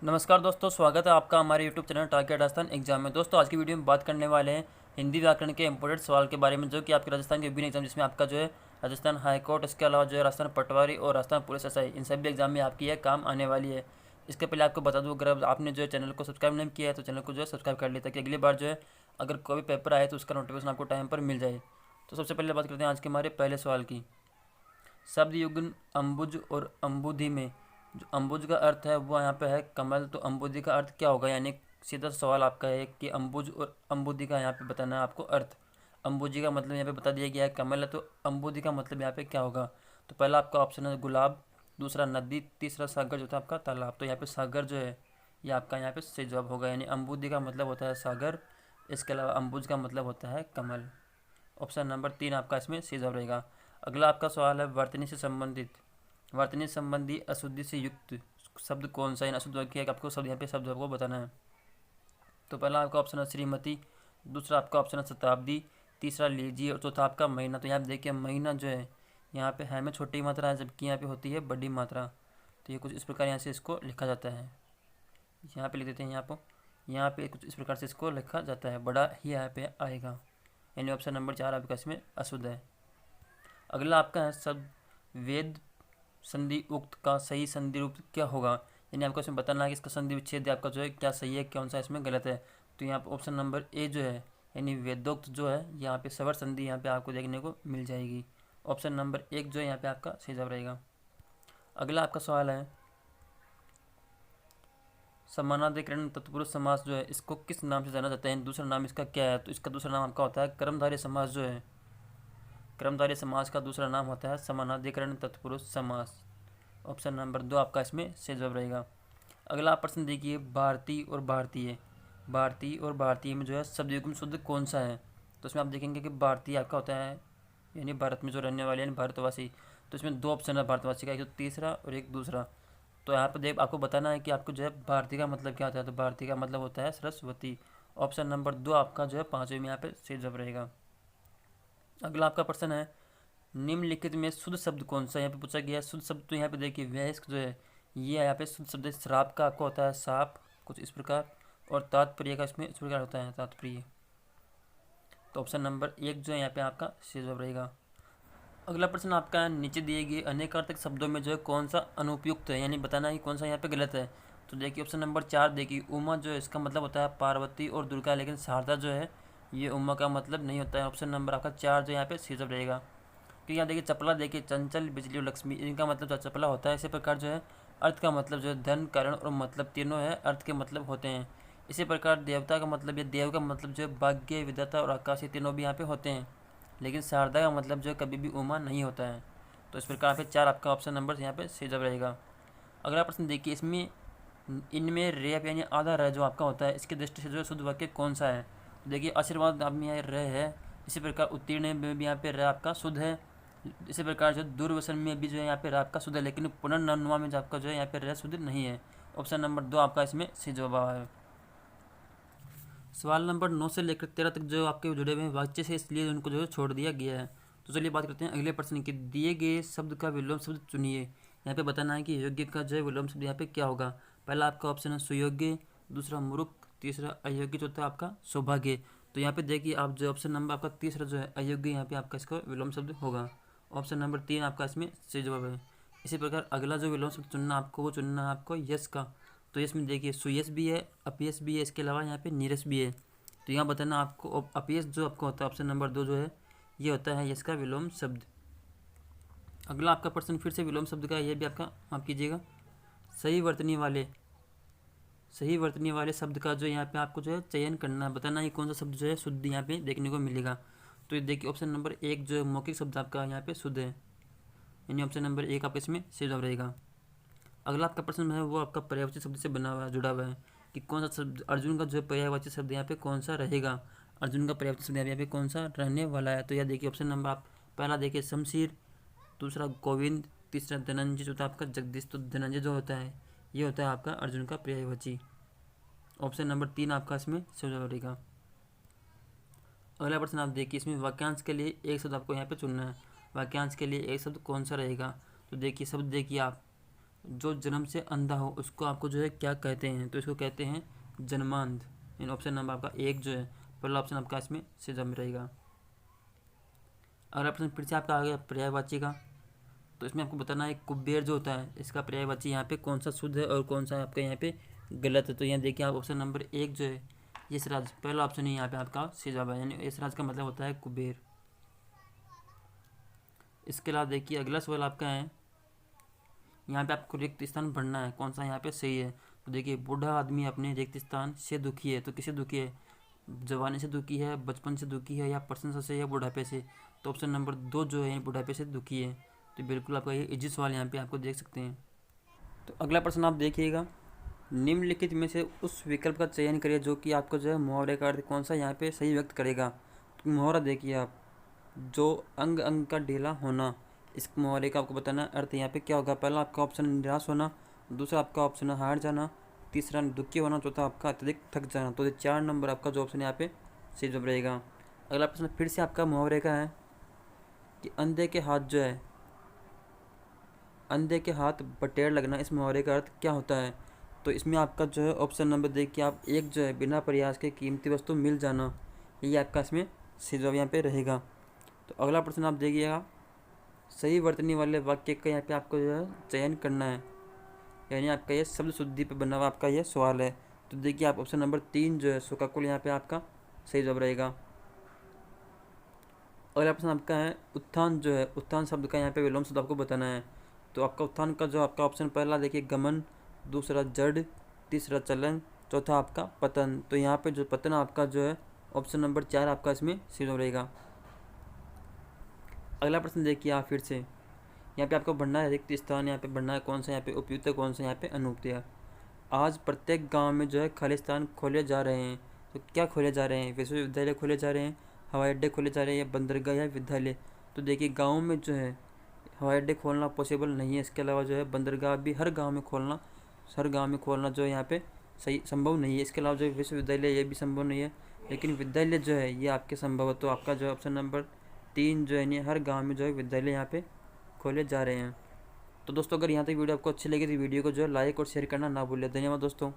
नमस्कार दोस्तों, स्वागत है आपका हमारे YouTube channel target Rajasthan exam में। दोस्तों आज की वीडियो में बात करने वाले हैं हिंदी व्याकरण के इंपॉर्टेंट सवाल के बारे में, जो कि आपके राजस्थान के विभिन्न एग्जाम, जिसमें आपका जो है राजस्थान हाई कोर्ट, इसके अलावा जो है राजस्थान पटवारी और राजस्थान पुलिस एसआई, इन सभी एग्जाम में आपकी यह काम आने वाली है। इसके पहले आपको बता दूँ, अगर आपने जो है चैनल को सब्सक्राइब नहीं किया है तो चैनल को जो है सब्सक्राइब कर लिया, ताकि अगली बार जो है अगर कोई भी पेपर आए तो उसका नोटिफिकेशन आपको टाइम पर मिल जाए। तो सबसे पहले बात करते हैं आज के हमारे पहले सवाल की। शब्द युग्म अम्बुज और अम्बुधि में जो अम्बुज का अर्थ है वो यहाँ पे है कमल, तो अम्बुधि का अर्थ क्या होगा? यानी सीधा सवाल आपका है कि अम्बुज और अम्बुधि का यहाँ पे बताना है आपको अर्थ। अम्बुजी का मतलब यहाँ पे बता दिया गया है कमल है, तो अम्बुधि का मतलब यहाँ पे क्या होगा? तो पहला आपका ऑप्शन है गुलाब, दूसरा नदी, तीसरा सागर जो था आपका तालाब। तो यहाँ पे सागर जो है ये आपका यहाँ पे सही जवाब होगा, यानी अम्बुधि का मतलब होता है सागर, इसके अलावा अम्बुज का मतलब होता है कमल। ऑप्शन नंबर 3 आपका इसमें सही जवाब रहेगा। अगला आपका सवाल है वर्तनी से संबंधित। वर्तनी संबंधी अशुद्धि से युक्त शब्द कौन सा है? अशुद्ध वाक्य है, आपको शब्द यहाँ पे शब्द आपको बताना है। तो पहला आपका ऑप्शन है श्रीमती, दूसरा आपका ऑप्शन है शताब्दी, तीसरा लीजिए और चौथा आपका महीना। तो यहाँ पे देखिए महीना जो है यहाँ पे है में छोटी मात्रा है, जबकि यहाँ पे होती है बड़ी मात्रा। तो ये कुछ इस प्रकार यहाँ से इसको लिखा जाता है। यहाँ पे लिख देते हैं, यहाँ पे कुछ इस प्रकार से इसको लिखा जाता है, बड़ा ही यहाँ पे आएगा, यानी ऑप्शन नंबर 4 आपका इसमें अशुद्ध है। अगला आपका है शब्द वेद संधि उक्त का सही संधि रूप क्या होगा? यानी आपको इसमें बताना है कि इसका संधि विच्छेद आपका जो है क्या सही है, कौन सा इसमें गलत है। तो यहाँ पे ऑप्शन नंबर ए जो है यानी वेदोक्त जो है, यहाँ पे सवर संधि यहाँ पे आपको देखने को मिल जाएगी। ऑप्शन नंबर 1 जो है यहाँ पे आपका सही जवाब रहेगा। अगला आपका सवाल है समानाधिकरण तत्पुरुष समास जो है इसको किस नाम से जाना जाता है? दूसरा नाम इसका क्या है? तो इसका दूसरा नाम आपका होता है कर्मधारय समास जो है। कर्मधारय समास का दूसरा नाम होता है समानाधिकरण तत्पुरुष समास। ऑप्शन नंबर 2 आपका इसमें सही जवाब रहेगा। अगला प्रश्न देखिए भारतीय और भारतीय। भारतीय और भारतीय में जो है शब्द युग्म शुद्ध कौन सा है? तो इसमें आप देखेंगे कि भारतीय आपका होता है यानी भारत में जो रहने वाले हैं भारतवासी। तो इसमें 2 ऑप्शन है भारतवासी का, एक तो तीसरा और एक दूसरा। तो यहाँ पर देख आपको बताना है कि आपको जो है भारतीय का मतलब क्या होता है। तो भारतीय का मतलब होता है सरस्वती। ऑप्शन नंबर 2 आपका जो है 5वें में यहाँ पे सही जवाब रहेगा। अगला आपका प्रश्न है निम्नलिखित में शुद्ध शब्द कौन सा? यहाँ पे पूछा गया है शुद्ध शब्द। तो यहाँ पे देखिए वयस्क जो है ये यहाँ पे शुद्ध शब्द है। श्राप का आपको होता है साप, कुछ इस प्रकार, और तात्पर्य का इसमें इस प्रकार होता है तात्पर्य। तो ऑप्शन नंबर 1 जो है यहाँ पे आपका सही जवाब रहेगा। अगला प्रश्न आपका है नीचे दिए गए अनेकार्थक शब्दों में जो है कौन सा अनुपयुक्त है, यानी बताना है कि कौन सा यहाँ पे गलत है। तो देखिए ऑप्शन नंबर 4 देखिए उमा जो है इसका मतलब होता है पार्वती और दुर्गा, लेकिन शारदा जो है ये उमा का मतलब नहीं होता है। ऑप्शन नंबर आपका 4 जो यहाँ पे सही जवाब रहेगा। कि यहाँ देखिए चपला देखिए चंचल बिजली और लक्ष्मी, इनका मतलब जो चपला होता है। इसी प्रकार जो है अर्थ का मतलब जो है धन कारण और मतलब तीनों है अर्थ के मतलब होते हैं। इसी प्रकार देवता का मतलब या देव का मतलब जो है भाग्य विधाता और आकाश, ये तीनों भी यहाँ पे होते हैं। लेकिन शारदा का मतलब जो है कभी भी उमा नहीं होता है। तो इस प्रकार पे 4 आपका ऑप्शन नंबर यहाँ पे सही जवाब रहेगा। अगला प्रश्न देखिए इसमें इनमें रेप यानी आधा र जो आपका होता है इसकी दृष्टि से जो है शुद्ध वाक्य कौन सा है? तो देखिए आशीर्वाद आप में यहाँ र है, इसी प्रकार उत्तीर्ण में भी यहाँ पे र आपका शुद्ध है। इसी प्रकार जो दूरवसन में भी जो है यहाँ पे र आपका शुद्ध है, लेकिन पुनर्ननुमा में जो आपका जो है यहाँ पे र शुद्ध नहीं है। ऑप्शन नंबर 2 आपका इसमें सही जवाब है। सवाल नंबर 9 से लेकर 13 तक जो आपके जुड़े हुए हैं वाक्य से, इसलिए उनको जो है छोड़ दिया गया है। तो चलिए बात करते हैं अगले प्रश्न की। दिए गए शब्द का विलोम शब्द चुनिए। यहाँ पे बताना है कि योग्य का जो है विलोम शब्द यहाँ पे क्या होगा। पहला आपका ऑप्शन है सुयोग्य, दूसरा मूर्ख, तीसरा अयोग्य, चौथा आपका सौभाग्य। तो यहाँ पे देखिए आप जो ऑप्शन नंबर आपका तीसरा जो है अयोग्य, यहाँ पे आपका इसका विलोम शब्द होगा। ऑप्शन नंबर 3 आपका इसमें सही जवाब है। इसी प्रकार अगला जो विलोम शब्द चुनना आपको वो चुनना है आपको यश का। तो इसमें देखिए सुयश भी है, अपयश भी है, इसके अलावा यहाँ पे नीरस भी है। तो यहाँ बताना आपको अपयश जो आपको होता है ऑप्शन नंबर 2 जो है ये होता है यश का विलोम शब्द। अगला आपका प्रश्न फिर से विलोम शब्द का, ये भी आपका माफ कीजिएगा। सही वर्तनी वाले सही वर्तनी वाले शब्द का जो यहाँ पे आपको जो है चयन करना है, बताना है कौन सा शब्द जो है शुद्ध यहाँ पे देखने को मिलेगा। तो ये देखिए ऑप्शन नंबर 1 जो है मौखिक शब्द आपका यहाँ पे शुद्ध है, यानी ऑप्शन नंबर 1 आपका इसमें सही जवाब रहेगा। अगला आपका प्रश्न है वो आपका पर्यायवाची शब्द से बना हुआ है, जुड़ा हुआ है कि कौन सा शब्द अर्जुन का जो है पर्यायवाची शब्द यहाँ पे कौन सा रहेगा। अर्जुन का पर्यायवाची शब्द यहाँ पे कौन सा रहने वाला है? तो यह देखिए ऑप्शन नंबर आप पहला देखिए शमशीर, दूसरा गोविंद, तीसरा धनंजय, चौथा आपका जगदीश। तो धनंजय जो होता है ये होता है आपका अर्जुन का पर्यायवाची। ऑप्शन नंबर 3 आपका इसमें सही जवाब रहेगा। अगला प्रश्न आप देखिए इसमें वाक्यांश के लिए एक शब्द आपको यहाँ पे चुनना है। वाक्यांश के लिए एक शब्द कौन सा रहेगा? तो देखिए शब्द देखिए आप जो जन्म से अंधा हो उसको आपको जो है क्या कहते हैं, तो इसको कहते हैं जन्मांध। इन ऑप्शन नंबर आपका एक जो है पहला ऑप्शन आपका इसमें से जम रहेगा। अगला प्रश्न फिर से आपका आ गया पर्यायवाची का, तो इसमें आपको बताना है कुबेर जो होता है इसका पर्यायवाची यहाँ पे कौन सा शुद्ध है और कौन सा आपका यहाँ पे गलत है। तो यहाँ देखिए आप ऑप्शन नंबर एक जो है यशराज, पहला ऑप्शन ही यहाँ पे आपका सही जवाब है, यानी यशराज का मतलब होता है कुबेर। इसके अलावा देखिए अगला सवाल आपका है, यहाँ पे आपको रिक्त स्थान भरना है, कौन सा यहाँ पे सही है। तो देखिए बूढ़ा आदमी अपने रिक्त स्थान से दुखी है, तो किससे दुखी है, जवानी से दुखी है, बचपन से दुखी है, या प्रशंसा से, या बुढ़ापे से। तो ऑप्शन नंबर दो जो है बुढ़ापे से दुखी है। तो बिल्कुल आपका ये इजी सवाल यहाँ पे आपको देख सकते हैं। तो अगला प्रश्न आप देखिएगा, निम्नलिखित में से उस विकल्प का चयन करिए जो कि आपको जो है मुहावरे का अर्थ कौन सा यहाँ पे सही व्यक्त करेगा। तो मुहावरा देखिए आप, जो अंग अंग का ढीला होना, इस मुहावरे का आपको बताना अर्थ यहाँ पे क्या होगा। पहला आपका ऑप्शन निराश होना, दूसरा आपका ऑप्शन हार जाना, तीसरा दुखी होना, चौथा आपका अत्यधिक थक जाना। तो ये 4 नंबर आपका जो ऑप्शन यहाँ पे सही जवाब रहेगा। अगला प्रश्न फिर से आपका मुहावरे का है कि अंधे के हाथ जो है, अंधे के हाथ बटेर लगना, इस मुहावरे का अर्थ क्या होता है। तो इसमें आपका जो है ऑप्शन नंबर देखिए आप एक जो है बिना प्रयास के कीमती वस्तु मिल जाना, ये आपका इसमें सही जवाब यहाँ पे रहेगा। तो अगला प्रश्न आप देखिएगा, सही वर्तनी वाले वाक्य का यहाँ पे आपको जो है चयन करना है, यानी आपका ये शब्द शुद्धि पे बना हुआ आपका ये सवाल है। तो देखिए आप ऑप्शन नंबर 3 जो है शोकाकुल यहाँ पे आपका सही जवाब रहेगा। अगला प्रश्न आपका है उत्थान जो है, उत्थान शब्द का यहाँ पे विलोम शब्द आपको बताना है। तो आपका उत्थान का जो आपका ऑप्शन पहला देखिए गमन, दूसरा जड़, तीसरा चलन, चौथा आपका पतन। तो यहाँ पे जो पतन आपका जो है ऑप्शन नंबर 4 आपका इसमें सही जवाब रहेगा। अगला प्रश्न देखिए आप फिर से, यहाँ पे आपको बढ़ना है रिक्त स्थान, यहाँ पे बढ़ना है कौन सा यहाँ पे उपयुक्त है, कौन सा यहाँ पे अनुपयुक्त है। आज प्रत्येक गांव में जो है खाली स्थान खोले जा रहे हैं, तो क्या खोले जा रहे हैं, विश्वविद्यालय खोले जा रहे हैं, हवाई अड्डे खोले जा रहे हैं, या बंदरगाह या विद्यालय। तो देखिए गाँव में जो है हवाई अड्डे खोलना पॉसिबल नहीं है, इसके अलावा जो है बंदरगाह भी हर गाँव में खोलना जो है यहाँ पे सही संभव नहीं है। इसके अलावा जो विश्वविद्यालय ये भी संभव नहीं है, लेकिन विद्यालय जो है ये आपके संभव है। तो आपका जो है ऑप्शन नंबर 3 जो है नहीं, हर गाँव में जो है विद्यालय यहाँ पे खोले जा रहे हैं। तो दोस्तों अगर यहाँ तक वीडियो आपको अच्छी लगी तो वीडियो को जो है लाइक और शेयर करना ना भूलें। धन्यवाद दोस्तों।